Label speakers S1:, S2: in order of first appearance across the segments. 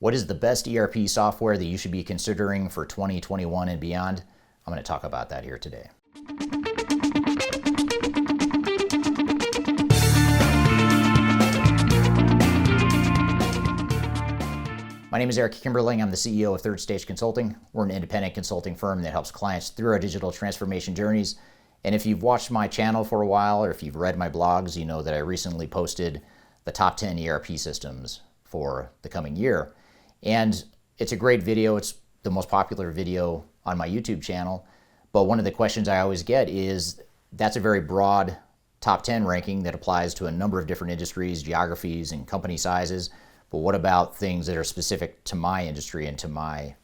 S1: What is the best ERP software that you should be considering for 2021 and beyond? I'm going to talk about that here today. My name is Eric Kimberling. I'm the CEO of Third Stage Consulting. We're an independent consulting firm that helps clients through our digital transformation journeys. And if you've watched my channel for a while, or if you've read my blogs, you know that I recently posted the top 10 ERP systems for the coming year. And it's a great video. It's the most popular video on my YouTube channel. But one of the questions I always get is, that's a very broad top 10 ranking that applies to a number of different industries, geographies, and company sizes. But what about things that are specific to my industry and to my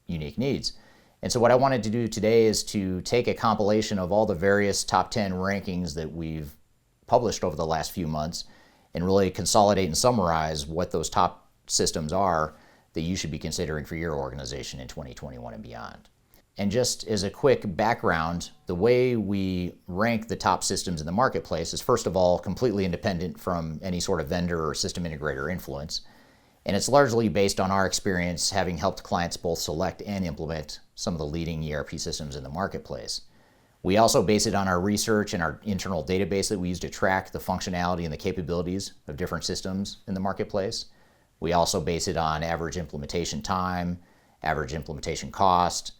S1: unique needs? And so what I wanted to do today is to take a compilation of all the various top 10 rankings that we've published over the last few months and really consolidate and summarize what those top systems are that you should be considering for your organization in 2021 and beyond. And just as a quick background, the way we rank the top systems in the marketplace is, first of all, completely independent from any sort of vendor or system integrator influence. And it's largely based on our experience having helped clients both select and implement some of the leading ERP systems in the marketplace. We also base it on our research and our internal database that we use to track the functionality and the capabilities of different systems in the marketplace. We also base it on average implementation time, average implementation cost,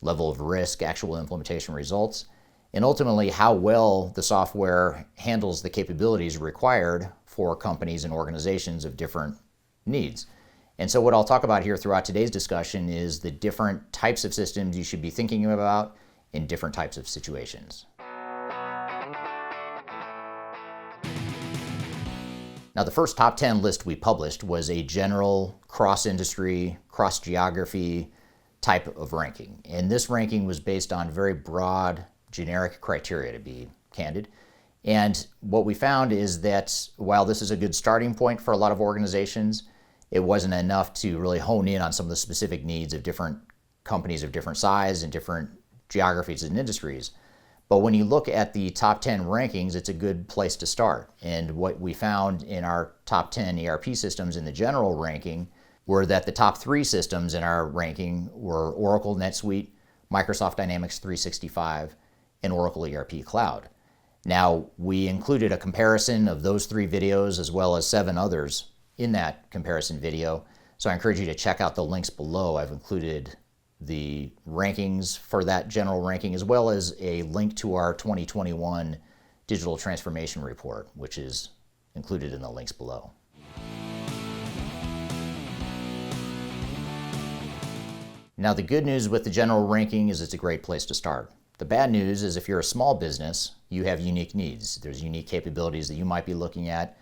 S1: level of risk, actual implementation results, and ultimately how well the software handles the capabilities required for companies and organizations of different needs. And so what I'll talk about here throughout today's discussion is the different types of systems you should be thinking about in different types of situations. Now, the first top 10 list we published was a general cross-industry, cross-geography type of ranking. And this ranking was based on very broad, generic criteria, to be candid. And what we found is that while this is a good starting point for a lot of organizations, it wasn't enough to really hone in on some of the specific needs of different companies of different size and different geographies and industries. But when you look at the top 10 rankings, it's a good place to start. And what we found in our top 10 ERP systems in the general ranking were that the top 3 systems in our ranking were Oracle NetSuite, Microsoft Dynamics 365, and Oracle ERP Cloud. Now, we included a comparison of those 3 videos as well as 7 others in that comparison video. So I encourage you to check out the links below. I've included the rankings for that general ranking as well as a link to our 2021 digital transformation report, which is included in the links below. Now, the good news with the general ranking is it's a great place to start. The bad news is if you're a small business, you have unique needs. There's unique capabilities that you might be looking at.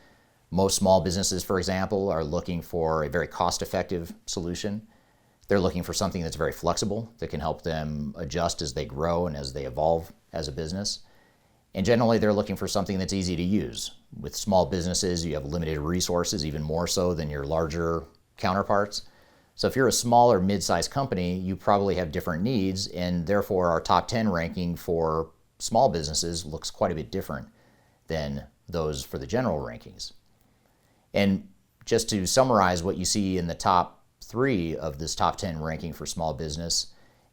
S1: Most small businesses, for example, are looking for a very cost-effective solution. They're looking for something that's very flexible, that can help them adjust as they grow and as they evolve as a business. And generally, they're looking for something that's easy to use. With small businesses, you have limited resources, even more so than your larger counterparts. So if you're a small or mid-sized company, you probably have different needs, and therefore our top 10 ranking for small businesses looks quite a bit different than those for the general rankings. And just to summarize what you see in the top 3 of this top 10 ranking for small business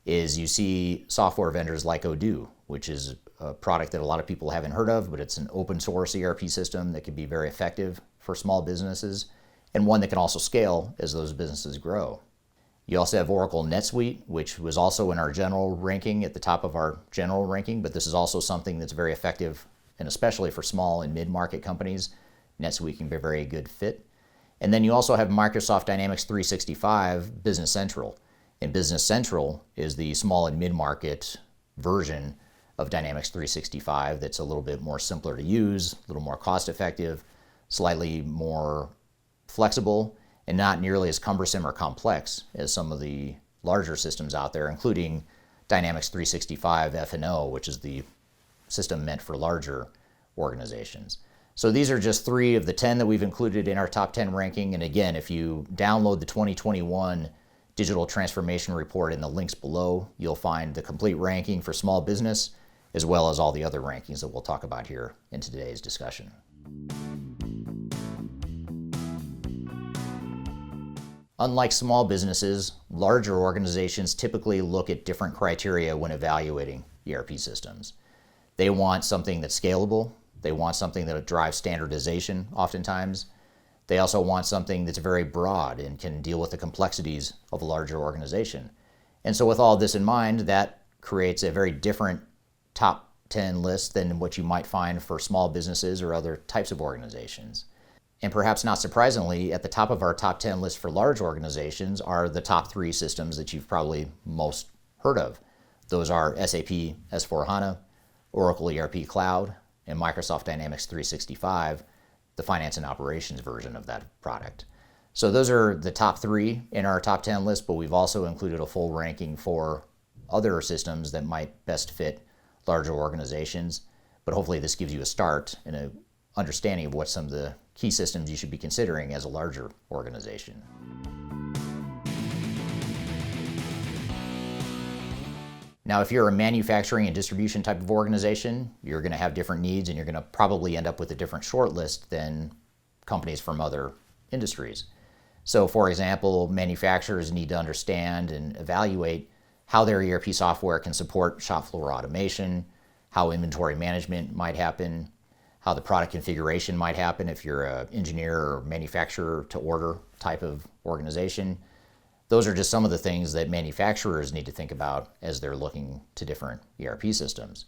S1: is you see software vendors like Odoo, which is a product that a lot of people haven't heard of, but it's an open source ERP system that can be very effective for small businesses and one that can also scale as those businesses grow. You also have Oracle NetSuite, which was also in our general ranking at the top of our general ranking, but this is also something that's very effective, and especially for small and mid-market companies, NetSuite can be a very good fit. And then you also have Microsoft Dynamics 365 Business Central. And Business Central is the small and mid-market version of Dynamics 365 that's a little bit more simpler to use, a little more cost-effective, slightly more flexible, and not nearly as cumbersome or complex as some of the larger systems out there, including Dynamics 365 F&O, which is the system meant for larger organizations. So these are just 3 of the 10 that we've included in our top 10 ranking. And again, if you download the 2021 digital transformation report in the links below, you'll find the complete ranking for small business, as well as all the other rankings that we'll talk about here in today's discussion. Unlike small businesses, larger organizations typically look at different criteria when evaluating ERP systems. They want something that's scalable. They want something that drives standardization oftentimes. They also want something that's very broad and can deal with the complexities of a larger organization. And so with all this in mind, that creates a very different top 10 list than what you might find for small businesses or other types of organizations. And perhaps not surprisingly, at the top of our top 10 list for large organizations are the top 3 systems that you've probably most heard of. Those are SAP S/4HANA, Oracle ERP Cloud, and Microsoft Dynamics 365, the finance and operations version of that product. So those are the top 3 in our top 10 list, but we've also included a full ranking for other systems that might best fit larger organizations. But hopefully this gives you a start and an understanding of what some of the key systems you should be considering as a larger organization. Now, if you're a manufacturing and distribution type of organization, you're going to have different needs and you're going to probably end up with a different shortlist than companies from other industries. So, for example, manufacturers need to understand and evaluate how their ERP software can support shop floor automation, how inventory management might happen, how the product configuration might happen if you're an engineer or manufacturer to order type of organization. Those are just some of the things that manufacturers need to think about as they're looking to different ERP systems.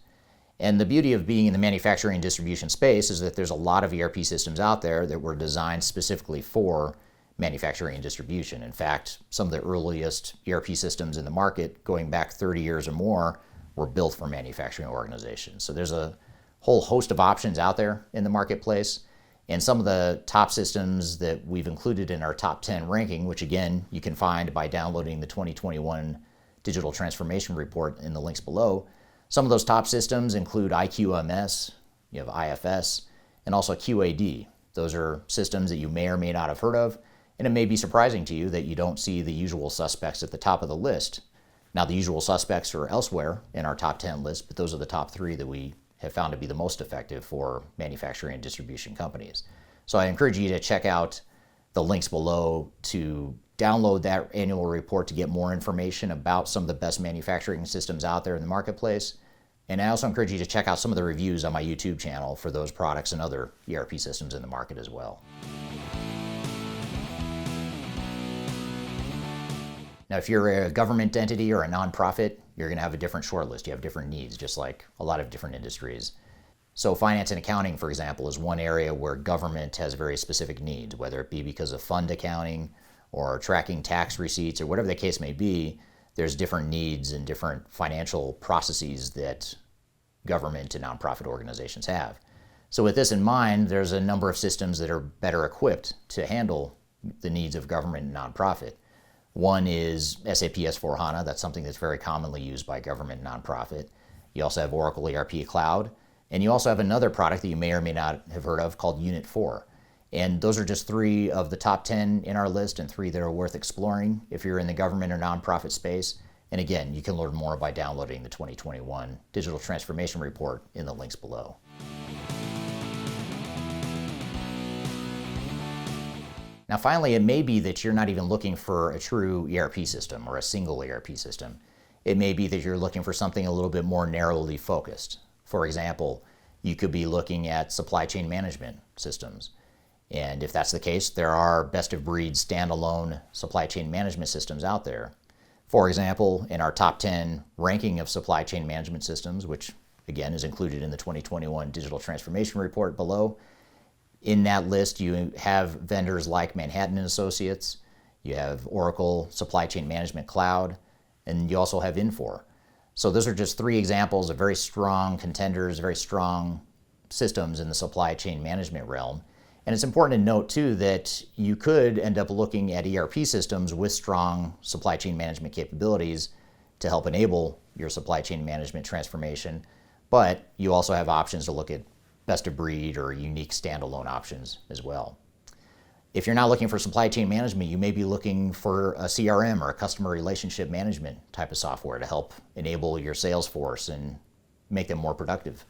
S1: And the beauty of being in the manufacturing and distribution space is that there's a lot of ERP systems out there that were designed specifically for manufacturing and distribution. In fact, some of the earliest ERP systems in the market, going back 30 years or more, were built for manufacturing organizations. So there's a whole host of options out there in the marketplace. And some of the top systems that we've included in our top 10 ranking, which again, you can find by downloading the 2021 Digital Transformation Report in the links below. Some of those top systems include IQMS, you have IFS, and also QAD. Those are systems that you may or may not have heard of, and it may be surprising to you that you don't see the usual suspects at the top of the list. Now, the usual suspects are elsewhere in our top 10 list, but those are the top 3 that we have found to be the most effective for manufacturing and distribution companies. So I encourage you to check out the links below to download that annual report to get more information about some of the best manufacturing systems out there in the marketplace. And I also encourage you to check out some of the reviews on my YouTube channel for those products and other ERP systems in the market as well. Now, if you're a government entity or a nonprofit, you're going to have a different shortlist. You have different needs, just like a lot of different industries. So finance and accounting, for example, is one area where government has very specific needs, whether it be because of fund accounting or tracking tax receipts or whatever the case may be. There's different needs and different financial processes that government and nonprofit organizations have. So with this in mind, there's a number of systems that are better equipped to handle the needs of government and nonprofit. One is SAP S/4HANA. That's something that's very commonly used by government and nonprofit. You also have Oracle ERP Cloud. And you also have another product that you may or may not have heard of called Unit 4. And those are just 3 of the top 10 in our list and 3 that are worth exploring if you're in the government or nonprofit space. And again, you can learn more by downloading the 2021 Digital Transformation Report in the links below. Now finally, it may be that you're not even looking for a true ERP system or a single ERP system. It may be that you're looking for something a little bit more narrowly focused. For example, you could be looking at supply chain management systems. And if that's the case, there are best-of-breed standalone supply chain management systems out there. For example, in our top 10 ranking of supply chain management systems, which again is included in the 2021 Digital Transformation Report below, in that list, you have vendors like Manhattan & Associates, you have Oracle Supply Chain Management Cloud, and you also have Infor. So those are just 3 examples of very strong contenders, very strong systems in the supply chain management realm. And it's important to note too that you could end up looking at ERP systems with strong supply chain management capabilities to help enable your supply chain management transformation, but you also have options to look at best of breed or unique standalone options as well. If you're not looking for supply chain management, you may be looking for a CRM or a customer relationship management type of software to help enable your sales force and make them more productive.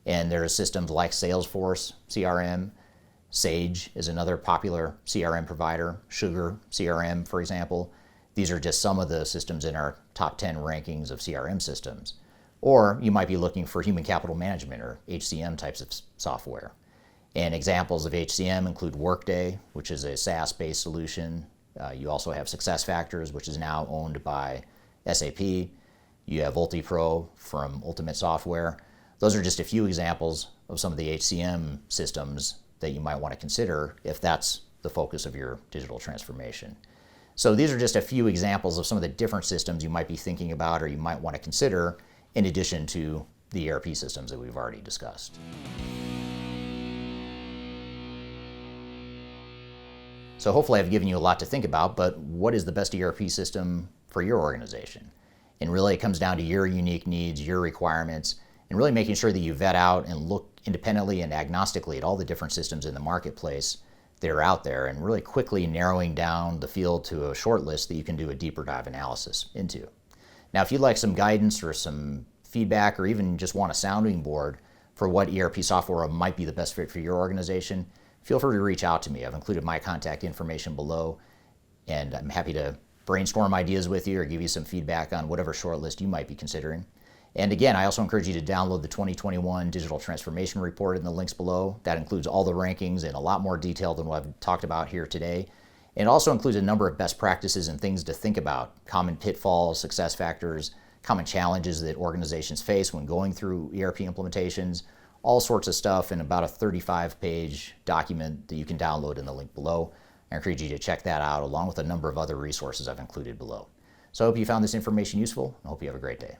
S1: And there are systems like Salesforce CRM, Sage is another popular CRM provider, Sugar CRM, for example. These are just some of the systems in our top 10 rankings of CRM systems. Or you might be looking for human capital management or HCM types of software. And examples of HCM include Workday, which is a SaaS-based solution. You also have SuccessFactors, which is now owned by SAP. You have UltiPro from Ultimate Software. Those are just a few examples of some of the HCM systems that you might want to consider if that's the focus of your digital transformation. So these are just a few examples of some of the different systems you might be thinking about or you might want to consider in addition to the ERP systems that we've already discussed. So hopefully I've given you a lot to think about, but what is the best ERP system for your organization? And really it comes down to your unique needs, your requirements, and really making sure that you vet out and look independently and agnostically at all the different systems in the marketplace that are out there and really quickly narrowing down the field to a short list that you can do a deeper dive analysis into. Now, if you'd like some guidance or some feedback or even just want a sounding board for what ERP software might be the best fit for your organization, feel free to reach out to me. I've included my contact information below, and I'm happy to brainstorm ideas with you or give you some feedback on whatever shortlist you might be considering. And again, I also encourage you to download the 2021 Digital Transformation Report in the links below. That includes all the rankings in a lot more detail than what I've talked about here today. And it also includes a number of best practices and things to think about, common pitfalls, success factors, common challenges that organizations face when going through ERP implementations, all sorts of stuff in about a 35-page document that you can download in the link below. I encourage you to check that out along with a number of other resources I've included below. So I hope you found this information useful. I hope you have a great day.